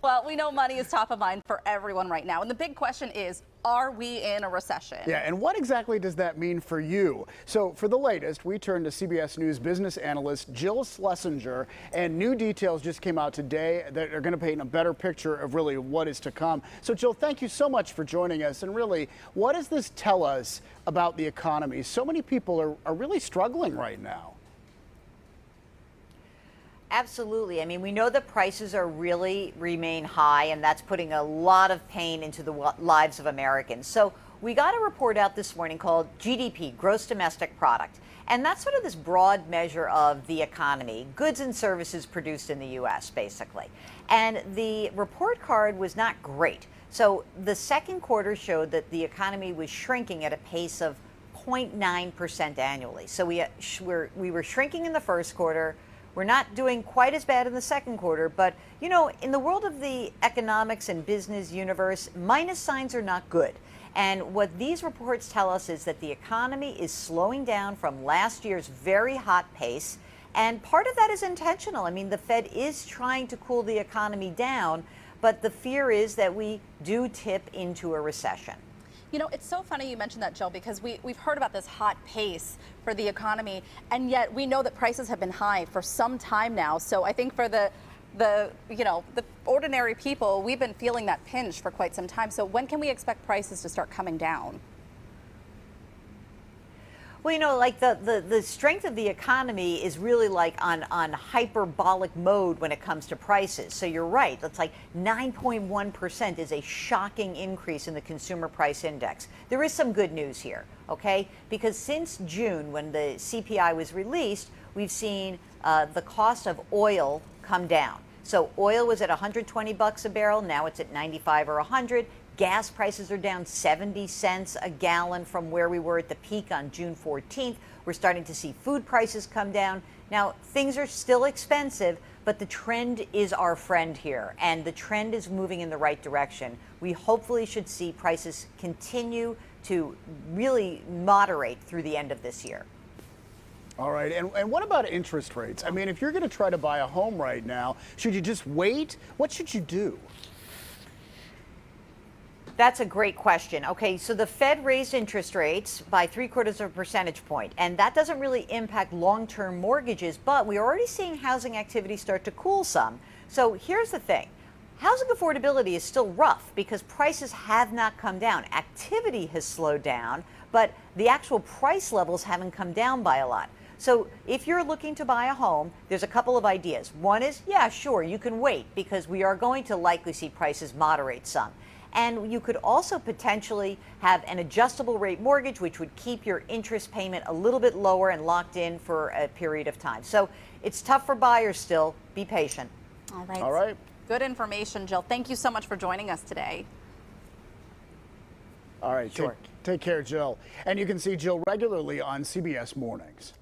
Well, we know money is top of mind for everyone right now. And the big question is, are we in a recession? Yeah, and what exactly does that mean for you? So for the latest, we turn to CBS News business analyst Jill Schlesinger, and new details just came out today that are going to paint a better picture of really what is to come. So Jill, thank you so much for joining us. And really, what does this tell us about the economy? So many people are really struggling right now. Absolutely. I mean, we know that prices are really remain high, and that's putting a lot of pain into the lives of Americans. So we got a report out this morning called GDP, Gross Domestic Product. And that's sort of this broad measure of the economy, goods and services produced in the U.S., basically. And the report card was not great. So the second quarter showed that the economy was shrinking at a pace of 0.9% annually. So we were shrinking in the first quarter. We're not doing quite as bad in the second quarter, but, you know, in the world of the economics and business universe, minus signs are not good. And what these reports tell us is that the economy is slowing down from last year's very hot pace. And part of that is intentional. I mean, the Fed is trying to cool the economy down, but the fear is that we do tip into a recession. You know, it's so funny you mentioned that, Jill, because we've heard about this hot pace for the economy, and yet we know that prices have been high for some time now. So I think for the ordinary people, we've been feeling that pinch for quite some time. So when can we expect prices to start coming down? Well, you know, like the strength of the economy is really like on hyperbolic mode when it comes to prices. So you're right. It's like 9.1% is a shocking increase in the consumer price index. There is some good news here, okay? Because since June, when the CPI was released, we've seen the cost of oil come down. So oil was at 120 bucks a barrel. Now it's at 95 or 100. Gas prices are down 70 cents a gallon from where we were at the peak on June 14th. We're starting to see food prices come down. Now, things are still expensive, but the trend is our friend here, and the trend is moving in the right direction. We hopefully should see prices continue to really moderate through the end of this year. All right, and what about interest rates? I mean, if you're going to try to buy a home right now, should you just wait? What should you do? That's a great question. Okay, so the Fed raised interest rates by 0.75 percentage point, and that doesn't really impact long-term mortgages, but we're already seeing housing activity start to cool some. So here's the thing. Housing affordability is still rough because prices have not come down. Activity has slowed down, but the actual price levels haven't come down by a lot. So if you're looking to buy a home, there's a couple of ideas. One is, yeah, sure, you can wait because we are going to likely see prices moderate some. And you could also potentially have an adjustable rate mortgage, which would keep your interest payment a little bit lower and locked in for a period of time. So it's tough for buyers still. Be patient. All right. All right. Good information, Jill. Thank you so much for joining us today. All right. Sure. Take care, Jill. And you can see Jill regularly on CBS Mornings.